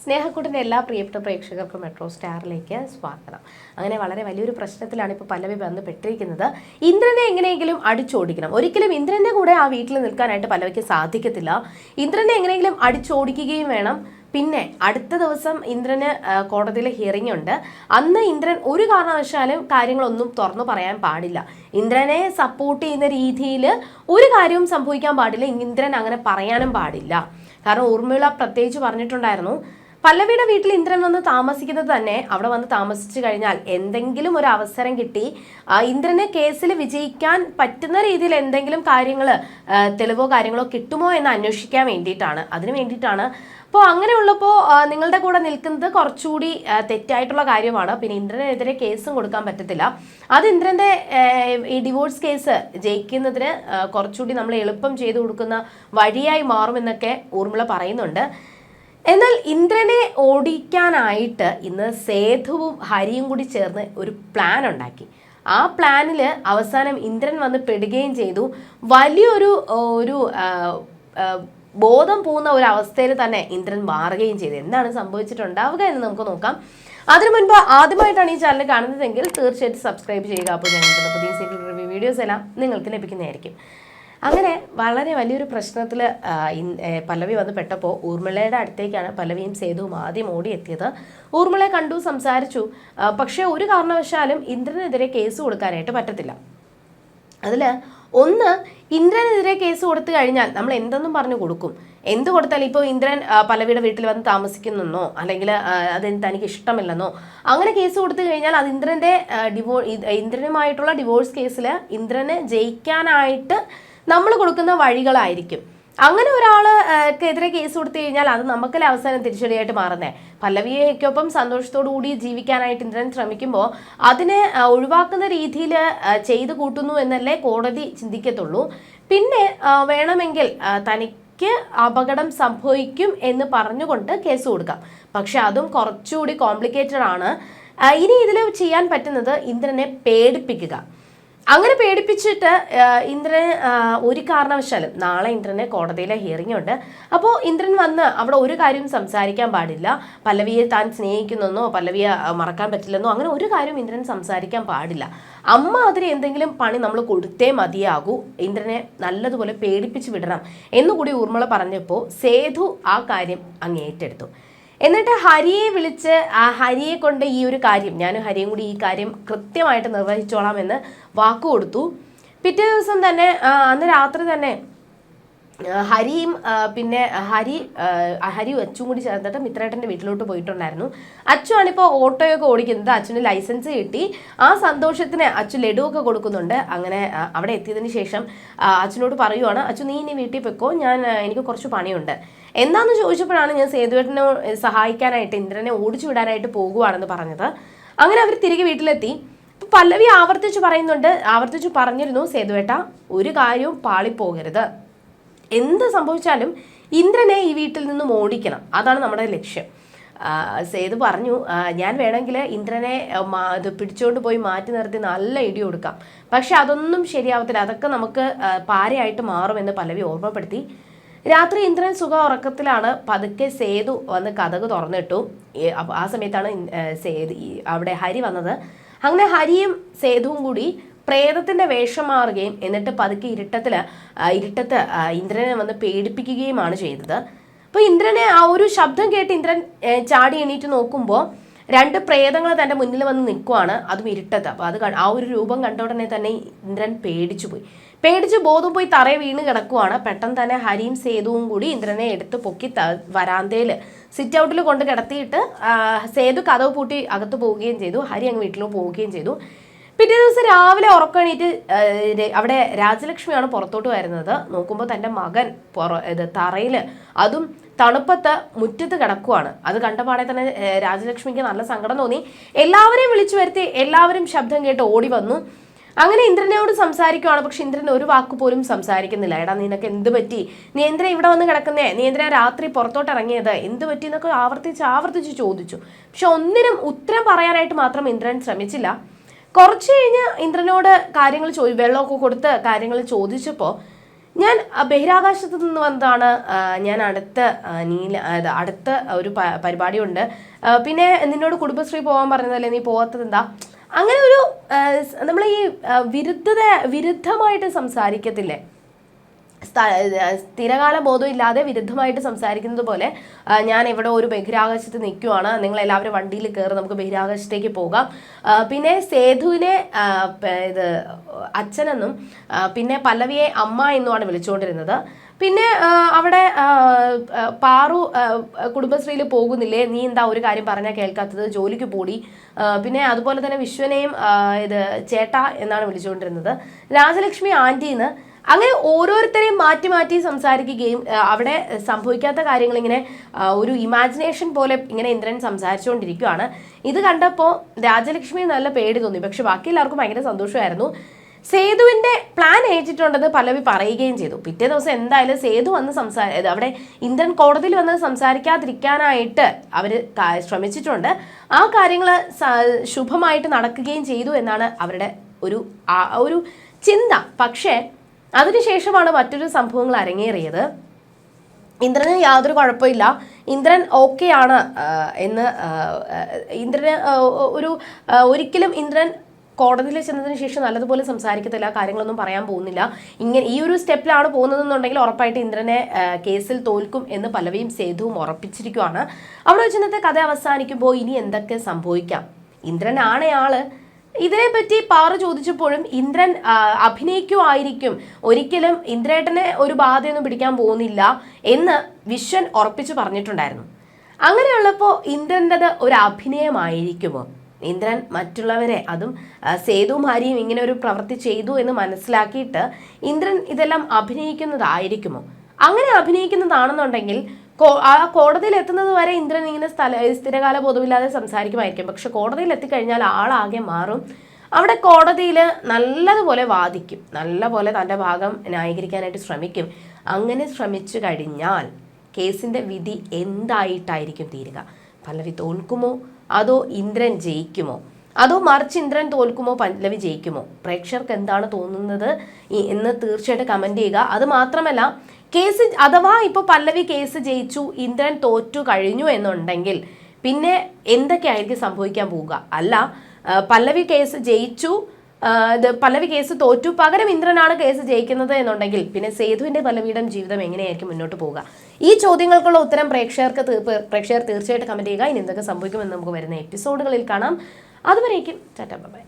സ്നേഹക്കൂട്ടിൻ്റെ എല്ലാ പ്രിയപ്പെട്ട പ്രേക്ഷകർക്കും മെട്രോ സ്റ്റാറിലേക്ക് സ്വാഗതം. അങ്ങനെ വളരെ വലിയൊരു പ്രശ്നത്തിലാണ് ഇപ്പോൾ പല്ലവി ബന്ധപ്പെട്ടിരിക്കുന്നത്. ഇന്ദ്രനെ എങ്ങനെയെങ്കിലും അടിച്ചോടിക്കണം. ഒരിക്കലും ഇന്ദ്രന്റെ കൂടെ ആ വീട്ടിൽ നിൽക്കാനായിട്ട് പല്ലവിക്ക് സാധിക്കത്തില്ല. ഇന്ദ്രനെ എങ്ങനെയെങ്കിലും അടിച്ചോടിക്കുകയും വേണം. പിന്നെ അടുത്ത ദിവസം ഇന്ദ്രന് കോടതിയിലെ ഹിയറിംഗ് ഉണ്ട്. അന്ന് ഇന്ദ്രൻ ഒരു കാരണവശാലും കാര്യങ്ങളൊന്നും തുറന്നു പറയാൻ പാടില്ല. ഇന്ദ്രനെ സപ്പോർട്ട് ചെയ്യുന്ന രീതിയിൽ ഒരു കാര്യവും സംഭവിക്കാൻ പാടില്ല. ഇന്ദ്രൻ അങ്ങനെ പറയാനും പാടില്ല. കാരണം ഊർമിള പ്രത്യേകിച്ച് പറഞ്ഞിട്ടുണ്ടായിരുന്നു, പല്ലവിയുടെ വീട്ടിൽ ഇന്ദ്രൻ വന്ന് താമസിക്കുന്നത് തന്നെ അവിടെ വന്ന് താമസിച്ചു കഴിഞ്ഞാൽ എന്തെങ്കിലും ഒരു അവസരം കിട്ടി ഇന്ദ്രന് കേസിൽ വിജയിക്കാൻ പറ്റുന്ന രീതിയിൽ എന്തെങ്കിലും കാര്യങ്ങൾ തെളിവോ കാര്യങ്ങളോ കിട്ടുമോ എന്ന് അന്വേഷിക്കാൻ വേണ്ടിയിട്ടാണ്, അതിന് വേണ്ടിയിട്ടാണ്. അപ്പോൾ അങ്ങനെയുള്ളപ്പോൾ നിങ്ങളുടെ കൂടെ നിൽക്കുന്നത് കുറച്ചുകൂടി തെറ്റായിട്ടുള്ള കാര്യമാണ്. പിന്നെ ഇന്ദ്രനെതിരെ കേസും കൊടുക്കാൻ പറ്റത്തില്ല. അത് ഇന്ദ്രൻ്റെ ഈ ഡിവോഴ്സ് കേസ് ജയിക്കുന്നതിന് കുറച്ചുകൂടി നമ്മൾ എളുപ്പം ചെയ്തു കൊടുക്കുന്ന വഴിയായി മാറുമെന്നൊക്കെ ഊർമിള പറയുന്നുണ്ട്. എന്നാൽ ഇന്ദ്രനെ ഓടിക്കാനായിട്ട് ഇന്ന് സേതുവും ഹരിയും കൂടി ചേർന്ന് ഒരു പ്ലാൻ ഉണ്ടാക്കി. ആ പ്ലാനിൽ അവസാനം ഇന്ദ്രൻ വന്ന് പെടുകയും ചെയ്തു. വലിയൊരു ബോധം പോകുന്ന ഒരു അവസ്ഥയിൽ തന്നെ ഇന്ദ്രൻ മാറുകയും ചെയ്തു. എന്താണ് സംഭവിച്ചിട്ടുണ്ടാവുക എന്ന് നമുക്ക് നോക്കാം. അതിനു മുൻപ് ആദ്യമായിട്ടാണ് ഈ ചാനൽ കാണുന്നതെങ്കിൽ തീർച്ചയായിട്ടും സബ്സ്ക്രൈബ് ചെയ്യുക. അപ്പോൾ ഞങ്ങളുടെ പുതിയ സീരിയൽ റിവ്യൂ വീഡിയോസ് എല്ലാം നിങ്ങൾക്ക് ലഭിക്കുന്നതായിരിക്കും. അങ്ങനെ വളരെ വലിയൊരു പ്രശ്നത്തിൽ പല്ലവി വന്ന് പെട്ടപ്പോൾ ഊർമിളയുടെ അടുത്തേക്കാണ് പല്ലവിയും സേതുവും ആദ്യം ഓടിയെത്തിയത്. ഊർമിളയെ കണ്ടു, സംസാരിച്ചു. പക്ഷേ ഒരു കാരണവശാലും ഇന്ദ്രനെതിരെ കേസ് കൊടുക്കാനായിട്ട് പറ്റത്തില്ല. അതിൽ ഒന്ന്, ഇന്ദ്രനെതിരെ കേസ് കൊടുത്തു കഴിഞ്ഞാൽ നമ്മൾ എന്തെന്നും പറഞ്ഞു കൊടുക്കും. എന്ത് കൊടുത്താലും ഇപ്പോൾ ഇന്ദ്രൻ പല്ലവിയുടെ വീട്ടിൽ വന്ന് താമസിക്കുന്നെന്നോ അല്ലെങ്കിൽ അത് തനിക്ക് ഇഷ്ടമില്ലെന്നോ അങ്ങനെ കേസ് കൊടുത്തു കഴിഞ്ഞാൽ അത് ഇന്ദ്രനുമായിട്ടുള്ള ഡിവോഴ്സ് കേസിൽ ഇന്ദ്രന് ജയിക്കാനായിട്ട് നമ്മൾ കൊടുക്കുന്ന വഴികളായിരിക്കും. അങ്ങനെ ഒരാൾക്കെതിരെ കേസ് കൊടുത്തു കഴിഞ്ഞാൽ അത് നമുക്കല്ലേ അവസാനം തിരിച്ചടിയായിട്ട് മാറുന്നേ. പല്ലവിയൊപ്പം സന്തോഷത്തോടു കൂടി ജീവിക്കാനായിട്ട് ഇന്ദ്രൻ ശ്രമിക്കുമ്പോൾ അതിനെ ഒഴിവാക്കുന്ന രീതിയിൽ ചെയ്തു കൂട്ടുന്നു എന്നല്ലേ കോടതി ചിന്തിക്കത്തുള്ളൂ. പിന്നെ വേണമെങ്കിൽ തനിക്ക് അപകടം സംഭവിക്കും എന്ന് പറഞ്ഞുകൊണ്ട് കേസ് കൊടുക്കാം. പക്ഷെ അതും കുറച്ചുകൂടി കോംപ്ലിക്കേറ്റഡ് ആണ്. ഇനി ഇതിൽ ചെയ്യാൻ പറ്റുന്നത് ഇന്ദ്രനെ പേടിപ്പിക്കുക. അങ്ങനെ പേടിപ്പിച്ചിട്ട് ഇന്ദ്രന് ഒരു കാരണവശാലും നാളെ ഇന്ദ്രന് കോടതിയിലെ ഹിയറിംഗ് ഉണ്ട്. അപ്പോൾ ഇന്ദ്രൻ വന്ന് അവിടെ ഒരു കാര്യവും സംസാരിക്കാൻ പാടില്ല. പല്ലവിയെ താൻ സ്നേഹിക്കുന്നെന്നോ പല്ലവിയെ മറക്കാൻ പറ്റില്ലെന്നോ അങ്ങനെ ഒരു കാര്യവും ഇന്ദ്രൻ സംസാരിക്കാൻ പാടില്ല. അമ്മ അതിന് എന്തെങ്കിലും പണി നമ്മൾ കൊടുത്തേ മതിയാകൂ. ഇന്ദ്രനെ നല്ലതുപോലെ പേടിപ്പിച്ച് വിടണം എന്നുകൂടി ഊർമിള പറഞ്ഞപ്പോൾ സേതു ആ കാര്യം അങ്ങ് ഏറ്റെടുത്തു. എന്നിട്ട് ഹരിയെ വിളിച്ച് ഹരിയെ കൊണ്ട് ഈ ഒരു കാര്യം, ഞാനും ഹരിയും കൂടി ഈ കാര്യം കൃത്യമായിട്ട് നിർവഹിച്ചോളാം എന്ന് വാക്ക് കൊടുത്തു. പിറ്റേ ദിവസം തന്നെ അന്ന് രാത്രി തന്നെ ഹരിയും പിന്നെ ഹരി അച്ചും കൂടി ചേർന്നിട്ട് മിത്രേട്ടൻ്റെ വീട്ടിലോട്ട് പോയിട്ടുണ്ടായിരുന്നു. അച്ചു ആണിപ്പോൾ ഓട്ടോയൊക്കെ ഓടിക്കുന്നത്. അച്ഛന് ലൈസൻസ് കിട്ടി. ആ സന്തോഷത്തിന് അച്ചു ലഡുവൊക്കെ കൊടുക്കുന്നുണ്ട്. അങ്ങനെ അവിടെ എത്തിയതിന് ശേഷം അച്ഛനോട് പറയുവാണ്, അച്ചു നീ ഇനി വീട്ടിൽ പൊയ്ക്കോ, എനിക്ക് കുറച്ച് പണിയുണ്ട്. എന്താണെന്ന് ചോദിച്ചപ്പോഴാണ് ഞാൻ സേതുവേട്ടനെ സഹായിക്കാനായിട്ട് ഇന്ദ്രനെ ഓടിച്ചു വിടാനായിട്ട് പോകുവാണെന്ന് പറഞ്ഞത്. അങ്ങനെ അവർ തിരികെ വീട്ടിലെത്തി. ഇപ്പം പല്ലവി ആവർത്തിച്ചു പറഞ്ഞിരുന്നു, സേതുവേട്ട ഒരു കാര്യവും പാളിപ്പോകരുത്, എന്ത് സംഭവിച്ചാലും ഇന്ദ്രനെ ഈ വീട്ടിൽ നിന്നും ഓടിക്കണം, അതാണ് നമ്മുടെ ലക്ഷ്യം. സേതു പറഞ്ഞു, ഞാൻ വേണമെങ്കിൽ ഇന്ദ്രനെ ഇത് പിടിച്ചുകൊണ്ട് പോയി മാറ്റി നിർത്തി നല്ല ഇടി കൊടുക്കാം, പക്ഷെ അതൊന്നും ശരിയാവത്തില്ല, അതൊക്കെ നമുക്ക് പാരയായിട്ട് മാറുമെന്ന് പല്ലവി ഓർമ്മപ്പെടുത്തി. രാത്രി ഇന്ദ്രൻ സുഖ ഉറക്കത്തിലാണ്. പതുക്കെ സേതു വന്ന് കതക് തുറന്നിട്ടു. ആ സമയത്താണ് അവിടെ ഹരി വന്നത്. അങ്ങനെ ഹരിയും സേതുവും കൂടി പ്രേതത്തിന്റെ വേഷം മാറുകയും എന്നിട്ട് പതുക്കെ ഇരുട്ടത്ത് ഇന്ദ്രനെ വന്ന് പേടിപ്പിക്കുകയുമാണ് ചെയ്തത്. അപ്പോൾ ഇന്ദ്രനെ ആ ഒരു ശബ്ദം കേട്ട് ഇന്ദ്രൻ ചാടി എണീറ്റ് നോക്കുമ്പോൾ രണ്ട് പ്രേതങ്ങൾ തൻ്റെ മുന്നിൽ വന്ന് നിൽക്കുവാണ്, അതും ഇരുട്ടത്ത്. അപ്പോൾ ആ ഒരു രൂപം കണ്ട ഉടനെ തന്നെ ഇന്ദ്രൻ പേടിച്ചു ബോധം പോയി തറയെ വീണ് കിടക്കുവാണ്. പെട്ടെന്ന് തന്നെ ഹരിയും സേതുവും കൂടി ഇന്ദ്രനെ എടുത്ത് പൊക്കി വരാന്തയിൽ സിറ്റ് ഔട്ടിൽ കൊണ്ട് കിടത്തിയിട്ട് സേതു കതവ് പൂട്ടി അകത്ത് പോവുകയും ചെയ്തു. ഹരി അങ്ങ് വീട്ടിൽ പോവുകയും ചെയ്തു. പിറ്റേ ദിവസം രാവിലെ ഉറക്കണീറ്റ് അവിടെ രാജലക്ഷ്മിയാണ് പുറത്തോട്ട് വരുന്നത്. നോക്കുമ്പോൾ തൻ്റെ മകൻ തറയിൽ, അതും തണുപ്പത്ത് മുറ്റത്ത് കിടക്കുവാണ്. അത് കണ്ടപാടെ തന്നെ രാജലക്ഷ്മിക്ക് നല്ല സങ്കടം തോന്നി. എല്ലാവരെയും വിളിച്ചു വരുത്തി, എല്ലാവരും ശബ്ദം കേട്ട് ഓടി വന്നു. അങ്ങനെ ഇന്ദ്രനോട് സംസാരിക്കുവാണ്. പക്ഷെ ഇന്ദ്രൻ ഒരു വാക്ക് പോലും സംസാരിക്കുന്നില്ല. എടാ നിനക്ക് എന്ത് പറ്റി, നീ എന്തിനാ ഇവിടെ വന്ന് കിടക്കുന്നേ, നീ എന്തിനാ രാത്രി പുറത്തോട്ട് ഇറങ്ങിയത്, എന്ത് പറ്റി എന്നൊക്കെ ആവർത്തിച്ച് ചോദിച്ചു. പക്ഷെ ഒന്നിനും ഉത്തരം പറയാനായിട്ട് മാത്രം ഇന്ദ്രൻ ശ്രമിച്ചില്ല. കുറച്ച് കഴിഞ്ഞ് ഇന്ദ്രനോട് കാര്യങ്ങൾ വെള്ളമൊക്കെ കൊടുത്ത് കാര്യങ്ങൾ ചോദിച്ചപ്പോൾ ഞാൻ ബഹിരാകാശത്ത് നിന്ന് വന്നതാണ്, ഞാൻ അടുത്ത ഒരു പരിപാടിയുണ്ട്, പിന്നെ നിന്നോട് കുടുംബശ്രീ പോകാൻ പറഞ്ഞതല്ലേ, നീ പോകാത്തത് എന്താ? അങ്ങനെ ഒരു നമ്മൾ ഈ വിരുദ്ധമായിട്ട് സംസാരിക്കത്തില്ലേ, സ്ഥിരകാല ബോധം ഇല്ലാതെ വിരുദ്ധമായിട്ട് സംസാരിക്കുന്നത് പോലെ ഞാൻ ഇവിടെ ഒരു ബഹിരാകാശത്ത് നിൽക്കുവാണ്, നിങ്ങൾ എല്ലാവരും വണ്ടിയിൽ കയറി നമുക്ക് ബഹിരാകാശത്തേക്ക് പോകാം. പിന്നെ സേതുവിനെ അച്ഛനെന്നും പിന്നെ പല്ലവിയെ അമ്മ എന്നുമാണ് വിളിച്ചുകൊണ്ടിരുന്നത്. പിന്നെ അവിടെ പാറു കുടുംബശ്രീയിൽ പോകുന്നില്ലേ, നീ എന്താ ഒരു കാര്യം പറഞ്ഞാൽ കേൾക്കാത്തത്, ജോലിക്ക് പോടി. പിന്നെ അതുപോലെ തന്നെ വിശ്വനെയും ചേട്ടാ എന്നാണ് വിളിച്ചുകൊണ്ടിരുന്നത്, രാജലക്ഷ്മി ആൻറ്റീന്ന്. അങ്ങനെ ഓരോരുത്തരെയും മാറ്റി മാറ്റി സംസാരിക്കുകയും അവിടെ സംഭവിക്കാത്ത കാര്യങ്ങൾ ഇങ്ങനെ ഒരു ഇമാജിനേഷൻ പോലെ ഇങ്ങനെ ഇന്ദ്രൻ സംസാരിച്ചുകൊണ്ടിരിക്കുകയാണ്. ഇത് കണ്ടപ്പോൾ രാജലക്ഷ്മി നല്ല പേടി തോന്നി, പക്ഷെ ബാക്കി എല്ലാവർക്കും ഭയങ്കര സന്തോഷമായിരുന്നു. സേതുവിന്റെ പ്ലാൻ ഏറ്റിട്ടുണ്ടെന്ന് പല്ലവി പറയുകയും ചെയ്തു. പിറ്റേ ദിവസം എന്തായാലും സേതു വന്ന് അവിടെ ഇന്ദ്രൻ കോടതിയിൽ വന്ന് സംസാരിക്കാതിരിക്കാനായിട്ട് അവർ ശ്രമിച്ചിട്ടുണ്ട്. ആ കാര്യങ്ങൾ ശുഭമായിട്ട് നടക്കുകയും ചെയ്തു എന്നാണ് അവരുടെ ഒരു ചിന്ത. പക്ഷേ അതിനുശേഷമാണ് മറ്റൊരു സംഭവങ്ങൾ അരങ്ങേറിയത്. ഇന്ദ്രന് യാതൊരു കുഴപ്പമില്ല, ഇന്ദ്രൻ ഓക്കെയാണ് എന്ന് ഇന്ദ്രന് ഒരിക്കലും ഇന്ദ്രൻ കോടതിയിൽ ചെന്നതിന് ശേഷം നല്ലതുപോലെ സംസാരിക്കത്തില്ല, കാര്യങ്ങളൊന്നും പറയാൻ പോകുന്നില്ല. ഈ ഒരു സ്റ്റെപ്പിലാണ് പോകുന്നതെന്നുണ്ടെങ്കിൽ ഉറപ്പായിട്ട് ഇന്ദ്രനെ കേസിൽ തോൽക്കും എന്ന് പല്ലവിയും സേതുവും ഉറപ്പിച്ചിരിക്കുകയാണ്. അവിടെ വെച്ച് ഇന്നത്തെ കഥ അവസാനിക്കുമ്പോൾ ഇനി എന്തൊക്കെ സംഭവിക്കാം? ഇന്ദ്രനാണ് ആള്. ഇതിനെപ്പറ്റി പാറു ചോദിച്ചപ്പോഴും ഇന്ദ്രൻ അഭിനയിക്കുമായിരിക്കും, ഒരിക്കലും ഇന്ദ്രേട്ടനെ ഒരു ബാധയൊന്നും പിടിക്കാൻ പോകുന്നില്ല എന്ന് വിശ്വൻ ഉറപ്പിച്ചു പറഞ്ഞിട്ടുണ്ടായിരുന്നു. അങ്ങനെയുള്ളപ്പോൾ ഇന്ദ്രൻ്റെത് ഒരു അഭിനയമായിരിക്കുമോ? ഇന്ദ്രൻ മറ്റുള്ളവരെ, അതും സേതുവും ഹരിയും ഇങ്ങനെ ഒരു പ്രവൃത്തി ചെയ്തു എന്ന് മനസ്സിലാക്കിയിട്ട് ഇന്ദ്രൻ ഇതെല്ലാം അഭിനയിക്കുന്നതായിരിക്കുമോ? അങ്ങനെ അഭിനയിക്കുന്നതാണെന്നുണ്ടെങ്കിൽ ആ കോടതിയിൽ എത്തുന്നത് വരെ ഇന്ദ്രൻ ഇങ്ങനെ സ്ഥിരകാല ബോധമില്ലാതെ സംസാരിക്കുമായിരിക്കും. പക്ഷെ കോടതിയിൽ എത്തിക്കഴിഞ്ഞാൽ ആളാകെ മാറും. അവിടെ കോടതിയിൽ നല്ലതുപോലെ വാദിക്കും, നല്ലപോലെ തൻ്റെ ഭാഗം ന്യായീകരിക്കാനായിട്ട് ശ്രമിക്കും. അങ്ങനെ ശ്രമിച്ചു കഴിഞ്ഞാൽ കേസിൻ്റെ വിധി എന്തായിട്ടായിരിക്കും തീരുക? പല്ലവി തോൽക്കുമോ, അതോ ഇന്ദ്രൻ ജയിക്കുമോ, അതോ മറിച്ച് ഇന്ദ്രൻ തോൽക്കുമോ പല്ലവി ജയിക്കുമോ? പ്രേക്ഷകർക്ക് എന്താണ് തോന്നുന്നത് എന്ന് തീർച്ചയായിട്ടും കമൻറ്റ് ചെയ്യുക. അത് മാത്രമല്ല, കേസ് അഥവാ ഇപ്പോൾ പല്ലവി കേസ് ജയിച്ചു, ഇന്ദ്രൻ തോറ്റു കഴിഞ്ഞു എന്നുണ്ടെങ്കിൽ പിന്നെ എന്തൊക്കെയായിരിക്കും സംഭവിക്കാൻ പോവുക? അല്ല, പല്ലവി കേസ് ജയിച്ചു, പല്ലവി കേസ് തോറ്റു, പകരം ഇന്ദ്രനാണ് കേസ് ജയിക്കുന്നത് എന്നുണ്ടെങ്കിൽ പിന്നെ സേതുവിൻ്റെ പല്ലവിയുടെ ജീവിതം എങ്ങനെയായിരിക്കും മുന്നോട്ട് പോവുക? ഈ ചോദ്യങ്ങൾക്കുള്ള ഉത്തരം പ്രേക്ഷകർ തീർച്ചയായിട്ടും കമൻറ്റ് ചെയ്യുക. ഇനി എന്തൊക്കെ സംഭവിക്കുമെന്ന് നമുക്ക് വരുന്ന എപ്പിസോഡുകളിൽ കാണാം. അതുവരേക്കും ടാറ്റാ ബൈ.